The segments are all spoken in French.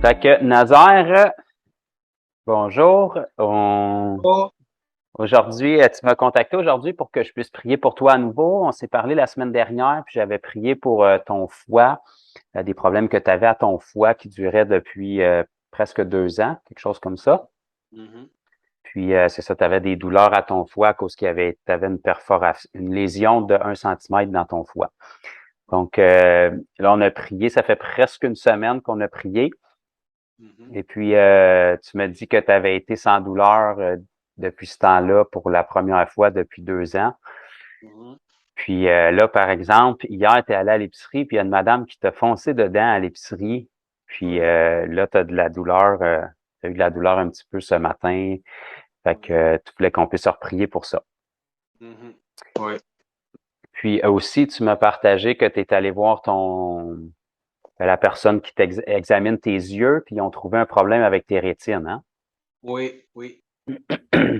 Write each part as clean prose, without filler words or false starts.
Fait que Nazaire, bonjour. Oh, Aujourd'hui, tu m'as contacté aujourd'hui pour que je puisse prier pour toi à nouveau. On s'est parlé la semaine dernière, puis j'avais prié pour ton foie, des problèmes que tu avais à ton foie qui duraient depuis presque 2 ans, quelque chose comme ça. mhm. Puis c'est ça, tu avais des douleurs à ton foie à cause qu'il y avait, tu avais une perforation, une lésion de 1 centimètre dans ton foie. Donc là, on a prié, ça fait presque une semaine qu'on a prié. Mhm. Et puis, tu m'as dit que tu avais été sans douleur depuis ce temps-là pour la première fois depuis 2 ans. Mhm. Puis là, par exemple, hier, tu es allé à l'épicerie, puis il y a une madame qui t'a foncé dedans à l'épicerie. Puis Oui, là, tu as de la douleur, tu as eu de la douleur un petit peu ce matin. Fait que oui, tu voulais qu'on puisse reprier pour ça. mhm. Oui, Puis aussi, tu m'as partagé que tu es allé voir la personne qui t'examine tes yeux, puis ils ont trouvé un problème avec tes rétines, hein? oui, oui.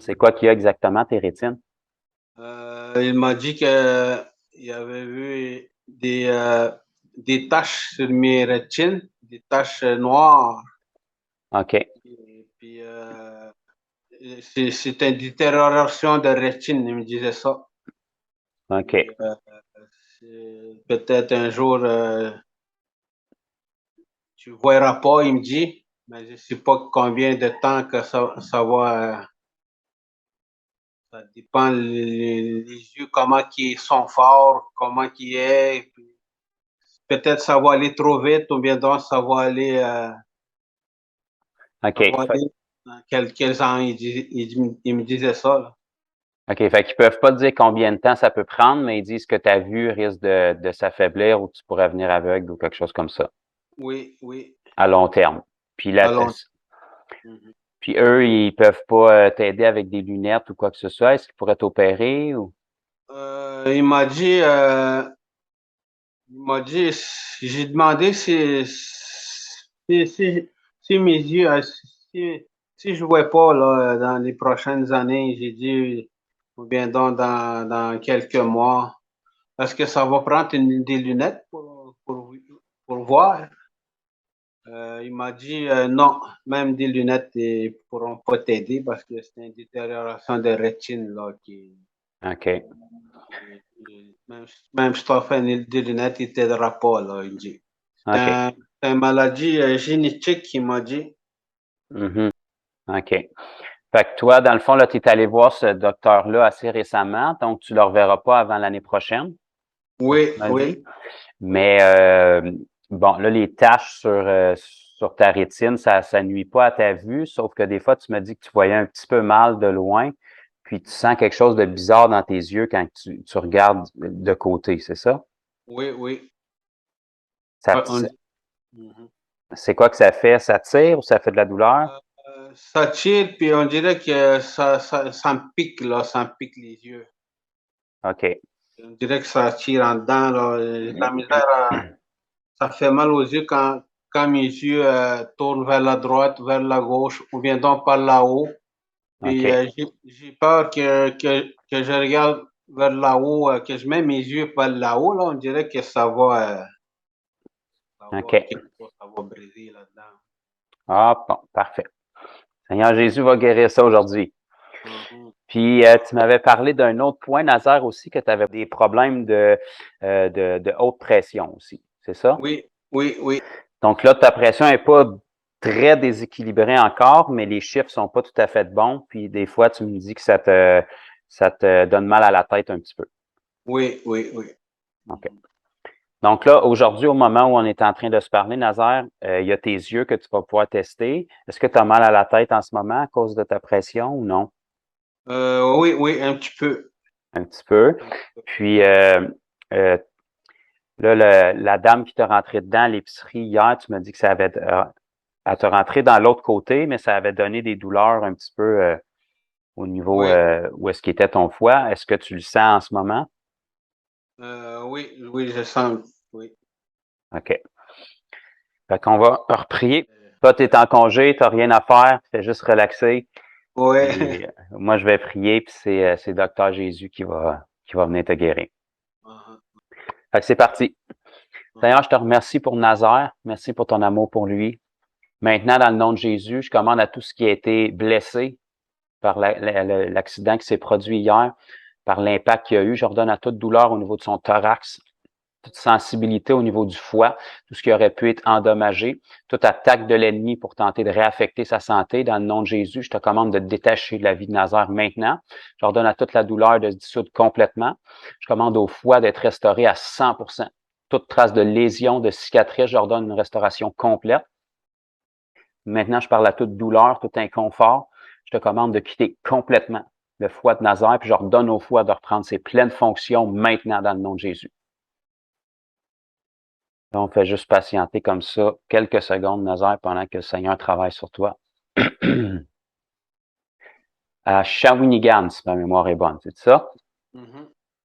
C'est quoi qu'il y a exactement, tes rétines? Il m'a dit que il y avait vu des taches sur mes rétines, des taches noires. OK. Et puis, c'est une détérioration de rétine, il me disait ça. OK. Et, peut-être un jour, tu ne verras pas, il me dit, mais je ne sais pas combien de temps que ça va. Ça dépend les yeux, comment ils sont forts, comment qui est. Peut-être ça va aller trop vite ou bien donc OK. ça va aller dans quelques ans. Il me disait ça. Là. OK. Fait qu'ils peuvent pas te dire combien de temps ça peut prendre, mais ils disent que ta vue risque de s'affaiblir ou tu pourrais venir aveugle ou quelque chose comme ça, Oui, oui, à long terme. Puis là, allons. Mhm. puis eux, ils peuvent pas t'aider avec des lunettes ou quoi que ce soit. Est-ce qu'ils pourraient t'opérer ou? Il m'a dit, j'ai demandé si mes yeux, si je ne vois pas là, dans les prochaines années, j'ai dit, ou bien donc dans quelques mois, est-ce que ça va prendre des lunettes pour voir? Il m'a dit non, même des lunettes ne pourront pas t'aider parce que c'est une détérioration de rétine là, OK. même si tu as fait des lunettes, il ne t'aidera pas, là, il dit. OK. C'est une maladie génétique, il m'a dit. Mhm. OK. Fait que toi, dans le fond, là, tu es allé voir ce docteur-là assez récemment, donc tu ne le reverras pas avant l'année prochaine, c'est ce que tu Oui, m'as oui. dit. Oui. Mais bon, là, les taches sur ta rétine, ça nuit pas à ta vue, sauf que des fois, tu me dis que tu voyais un petit peu mal de loin, puis tu sens quelque chose de bizarre dans tes yeux quand tu regardes de côté, c'est ça? Oui, oui. Ça Ouais, te- Mhm. c'est quoi que ça fait? Ça tire ou ça fait de la douleur? Ça tire, puis on dirait que ça me pique, là, ça me pique les yeux. OK. On dirait que ça tire en dedans, là. La misère, ça fait mal aux yeux quand mes yeux tournent vers la droite, vers la gauche, ou bien donc par là-haut. Puis OK. j'ai peur que je regarde vers là-haut, que je mets mes yeux par là-haut, là, on dirait que OK. quelque chose, ça va briser là-dedans. Ah, bon, parfait. Seigneur Jésus va guérir ça aujourd'hui. Mhm. Puis, tu m'avais parlé d'un autre point, Nazaire, aussi, que tu avais des problèmes de haute pression aussi. C'est ça? Oui, oui, oui. Donc là, ta pression n'est pas très déséquilibrée encore, mais les chiffres sont pas tout à fait bons. Puis des fois, tu me dis que ça te donne mal à la tête un petit peu. Oui, oui, oui. OK. Donc là, aujourd'hui, au moment où on est en train de se parler, Nazaire, il y a tes yeux que tu vas pouvoir tester. Est-ce que tu as mal à la tête en ce moment à cause de ta pression ou non? Oui, oui, un petit peu. Un petit peu. Puis, euh, là, la dame qui t'a rentré dedans à l'épicerie hier, tu m'as dit que ça avait, elle t'a rentré dans l'autre côté, mais ça avait donné des douleurs un petit peu au niveau Oui, où est-ce qu'était ton foie. Est-ce que tu le sens en ce moment? oui, oui, je sens. Oui. OK. Fait qu'on va reprier. Toi, tu es en congé, tu n'as rien à faire, tu fais juste relaxer. Oui. Puis moi, je vais prier, puis c'est Docteur Jésus qui va venir te guérir. Fait que c'est parti. D'ailleurs, je te remercie pour Nazaire. Merci pour ton amour pour lui. Maintenant, dans le nom de Jésus, je commande à tout ce qui a été blessé par l'accident qui s'est produit hier, par l'impact qu'il y a eu, j'ordonne à toute douleur au niveau de son thorax, toute sensibilité au niveau du foie, tout ce qui aurait pu être endommagé, toute attaque de l'ennemi pour tenter de réaffecter sa santé. Dans le nom de Jésus, je te commande de te détacher de la vie de Nazareth maintenant. J'ordonne à toute la douleur de se dissoudre complètement. Je commande au foie d'être restauré à 100%. Toute trace de lésion, de cicatrice, j'ordonne une restauration complète. Maintenant, je parle à toute douleur, tout inconfort. Je te commande de quitter complètement le foie de Nazareth, puis je redonne au foie de reprendre ses pleines fonctions maintenant dans le nom de Jésus. Donc, fais juste patienter comme ça quelques secondes, Nazareth, pendant que le Seigneur travaille sur toi. À Shawinigan, si ma mémoire est bonne, c'est ça?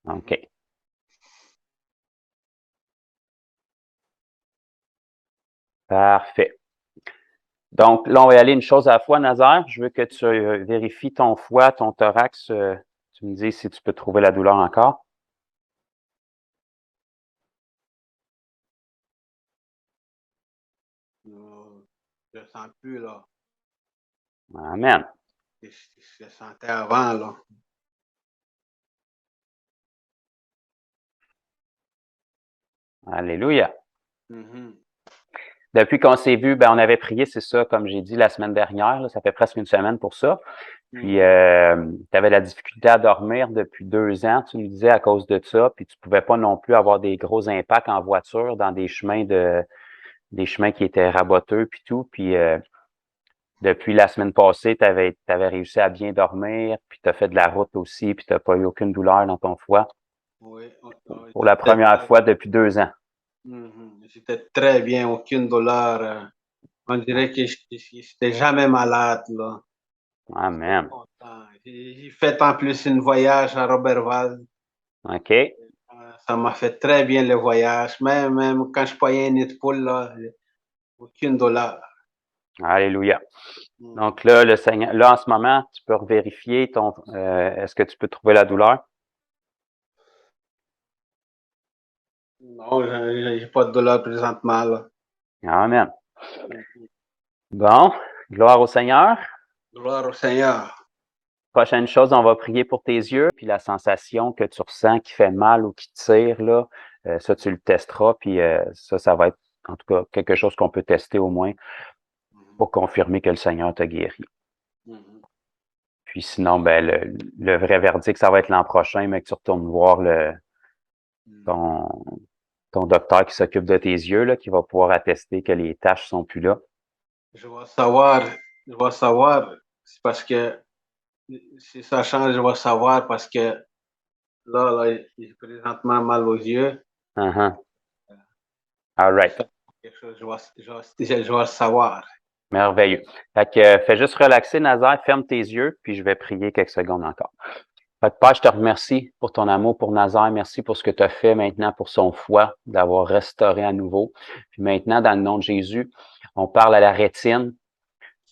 OK. Parfait. Donc, là, on va y aller une chose à la fois, Nazareth. Je veux que tu vérifies ton foie, ton thorax. Tu me dis si tu peux trouver la douleur encore. Je ne sens plus, là. Amen. Je le sentais avant, là. Alléluia. Depuis qu'on s'est vu, ben on avait prié, c'est ça, comme j'ai dit la semaine dernière, là, ça fait presque une semaine pour ça. Puis, tu avais la difficulté à dormir depuis 2 ans, tu me disais, à cause de ça, puis tu pouvais pas non plus avoir des gros impacts en voiture dans des chemins qui étaient raboteux puis tout. Puis, depuis la semaine passée, tu avais réussi à bien dormir, puis tu as fait de la route aussi, puis tu n'as pas eu aucune douleur dans ton foie. Oui, Pour la première fois depuis 2 ans. J'étais très bien, aucune douleur. On dirait que je n'étais jamais malade, là. Amen. J'ai fait en plus un voyage à Roberval. OK. Ça m'a fait très bien le voyage. Même quand je voyais un nid de poule, là, aucune douleur. Alléluia. Donc là, le Seigneur, là, en ce moment, tu peux vérifier est-ce que tu peux trouver la douleur? Non, j'ai pas de douleur présentement, là. Amen. Bon, gloire au Seigneur. Gloire au Seigneur. Prochaine chose, on va prier pour tes yeux, puis la sensation que tu ressens qui fait mal ou qui tire, là, ça, tu le testeras, puis ça va être, en tout cas, quelque chose qu'on peut tester au moins pour confirmer que le Seigneur t'a guéri. Puis sinon, ben, le vrai verdict, ça va être l'an prochain, mais que tu retournes voir ton docteur qui s'occupe de tes yeux, là, qui va pouvoir attester que les taches sont plus là. Je vais savoir, c'est parce que si ça change, je vais savoir parce que là, j'ai présentement mal aux yeux. Uh-huh. All right. Quelque chose, je vais le savoir. Merveilleux. Fait que fais juste relaxer, Nazaire, ferme tes yeux, puis je vais prier quelques secondes encore. Fait que Père, je te remercie pour ton amour pour Nazaire. Merci pour ce que tu as fait maintenant pour son foie, d'avoir restauré à nouveau. Puis maintenant, dans le nom de Jésus, on parle à la rétine,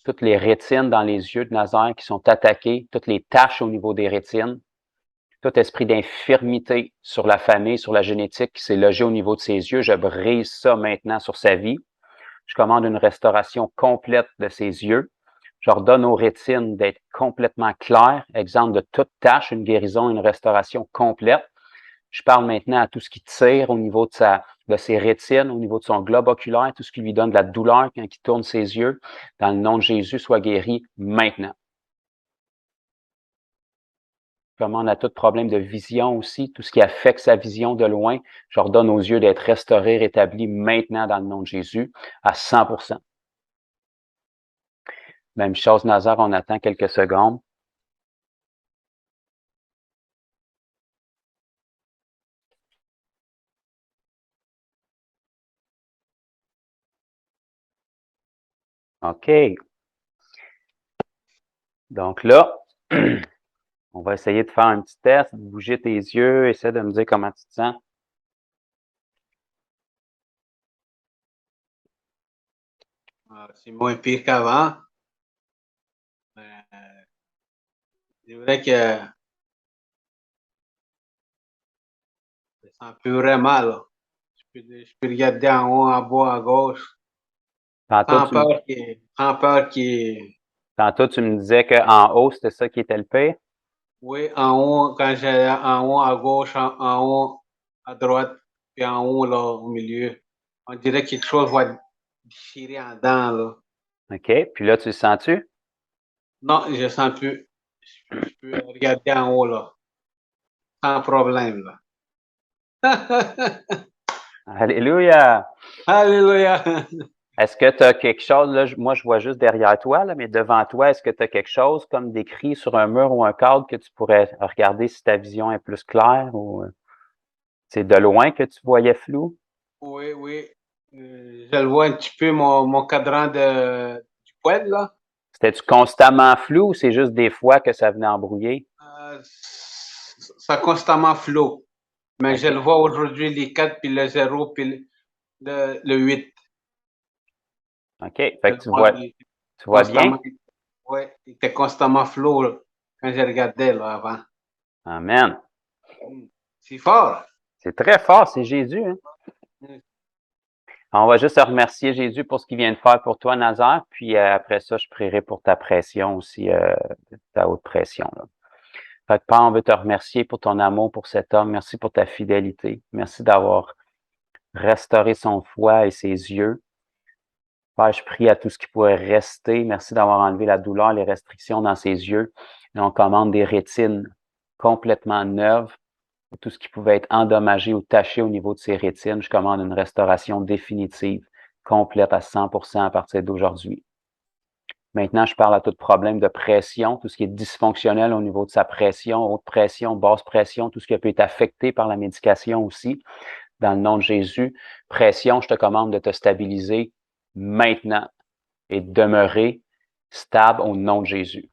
toutes les rétines dans les yeux de Nazaire qui sont attaquées, toutes les taches au niveau des rétines, tout esprit d'infirmité sur la famille, sur la génétique qui s'est logé au niveau de ses yeux, je brise ça maintenant sur sa vie. Je commande une restauration complète de ses yeux. J'ordonne aux rétines d'être complètement claires, exemple de toute tâche, une guérison, une restauration complète. Je parle maintenant à tout ce qui tire au niveau de ses rétines, au niveau de son globe oculaire, tout ce qui lui donne de la douleur quand il tourne ses yeux. Dans le nom de Jésus, soit guéri maintenant. Je commande à tout problème de vision aussi, tout ce qui affecte sa vision de loin. J'ordonne aux yeux d'être restaurés, rétablis maintenant dans le nom de Jésus à 100%. Même chose, Nazar, on attend quelques secondes. OK. Donc là, on va essayer de faire un petit test, de bouger tes yeux, essaie de me dire comment tu te sens. C'est moins pire qu'avant. C'est vrai que je sens plus vraiment, là. Je peux regarder en haut, en bas, à gauche. Tantôt, sans peur qui, tantôt, tu me disais qu'en haut, c'était ça qui était le pire. oui, en haut, quand j'ai en haut à gauche, en haut à droite, puis en haut, là, au milieu, on dirait que quelque chose va déchirer en dedans, là. OK. Puis là, tu le sens-tu? Non, je sens plus. Je peux regarder en haut, là, sans problème, là. Alléluia! Alléluia! Est-ce que tu as quelque chose, là, moi je vois juste derrière toi, là, mais devant toi, est-ce que tu as quelque chose comme décrit sur un mur ou un cadre que tu pourrais regarder si ta vision est plus claire ou c'est de loin que tu voyais flou? Oui, oui. Je le vois un petit peu, mon cadran du poêle, là. C'était-tu constamment flou ou c'est juste des fois que ça venait embrouiller? Ça constamment flou. Mais je OK. le vois aujourd'hui, les 4, puis le 0, puis le 8. OK. Fait Je que le vois, il était tu vois bien? constamment, ouais, il était constamment flou là, quand je regardais là, avant. Amen. C'est fort. C'est très fort, c'est Jésus, hein? Mm. On va juste remercier Jésus pour ce qu'il vient de faire pour toi, Nazaire, puis après ça, je prierai pour ta pression aussi, ta haute pression, là. Fait que Père, on veut te remercier pour ton amour pour cet homme. Merci pour ta fidélité. Merci d'avoir restauré son foie et ses yeux. Père, je prie à tout ce qui pourrait rester. Merci d'avoir enlevé la douleur, les restrictions dans ses yeux. Et on commande des rétines complètement neuves. Tout ce qui pouvait être endommagé ou taché au niveau de ses rétines, je commande une restauration définitive, complète à 100% à partir d'aujourd'hui. Maintenant, je parle à tout problème de pression, tout ce qui est dysfonctionnel au niveau de sa pression, haute pression, basse pression, tout ce qui peut être affecté par la médication aussi. Dans le nom de Jésus, pression, je te commande de te stabiliser maintenant et de demeurer stable au nom de Jésus.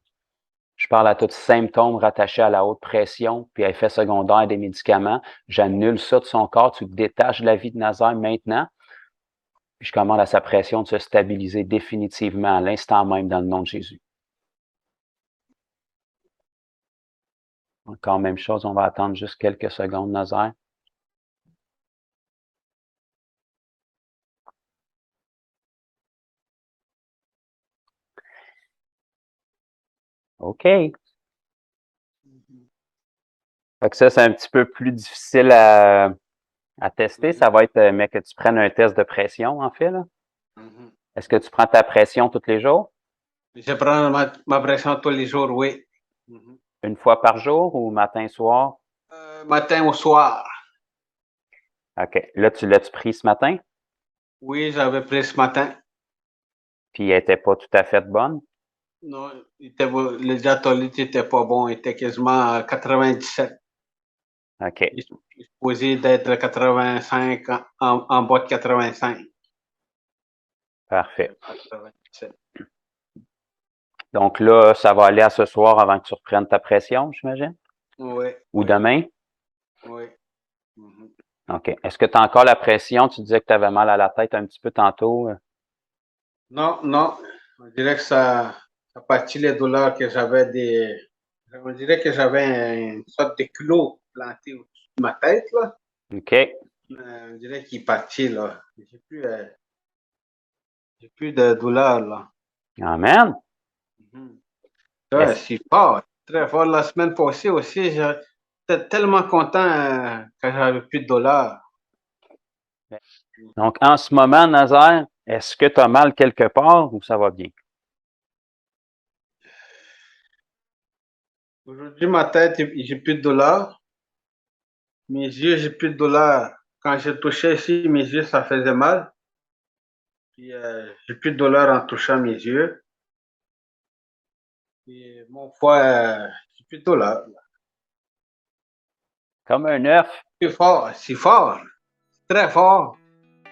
Je parle à tout symptôme rattaché à la haute pression, puis à effet secondaire des médicaments. J'annule ça de son corps. Tu te détaches de la vie de Nazaire maintenant. Puis je commande à sa pression de se stabiliser définitivement à l'instant même dans le nom de Jésus. Encore même chose, on va attendre juste quelques secondes, Nazaire. OK. Fait que ça, c'est un petit peu plus difficile à tester. Ça va être, mais que tu prennes un test de pression, en fait, là. Mhm. Est-ce que tu prends ta pression tous les jours? Je prends ma pression tous les jours, oui. Mhm. Une fois par jour ou matin, soir? Matin au soir. OK. Là, tu l'as-tu pris ce matin? Oui, j'avais pris ce matin. Puis elle était pas tout à fait bonne? Non, le diatolyte n'était pas bon, il était quasiment à 97. OK. Il est supposé d'être 85, en bas de 85. Parfait. 97. Donc là, ça va aller à ce soir avant que tu reprennes ta pression, j'imagine? Oui, Ou oui, demain? oui. Mhm. OK. Est-ce que tu as encore la pression? Tu disais que tu avais mal à la tête un petit peu tantôt. Non, non, on dirait que ça partit les douleurs que j'avais on dirait que j'avais une sorte de clou planté au-dessus de ma tête, là. OK. On dirait qu'il partit, là. J'ai plus de douleur, là. Amen. Mhm. Ouais, Est-ce- c'est fort, très fort. La semaine passée aussi, j'étais tellement content quand j'avais plus de douleur. Donc, en ce moment, Nazaire, est-ce que tu as mal quelque part ou ça va bien? Aujourd'hui, ma tête, j'ai plus de douleur. Mes yeux, j'ai plus de douleur. Quand je touchais ici, mes yeux, ça faisait mal. Puis, j'ai plus de douleur en touchant mes yeux. Puis, mon foie, j'ai plus de douleur. Comme un œuf. C'est fort, très fort.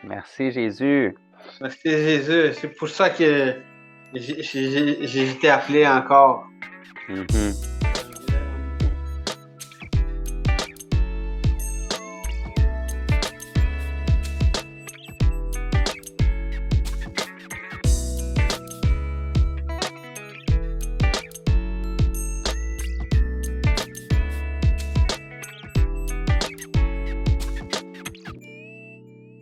Merci, Jésus. Merci Jésus. C'est pour ça que j'ai été appelé encore. Mhm.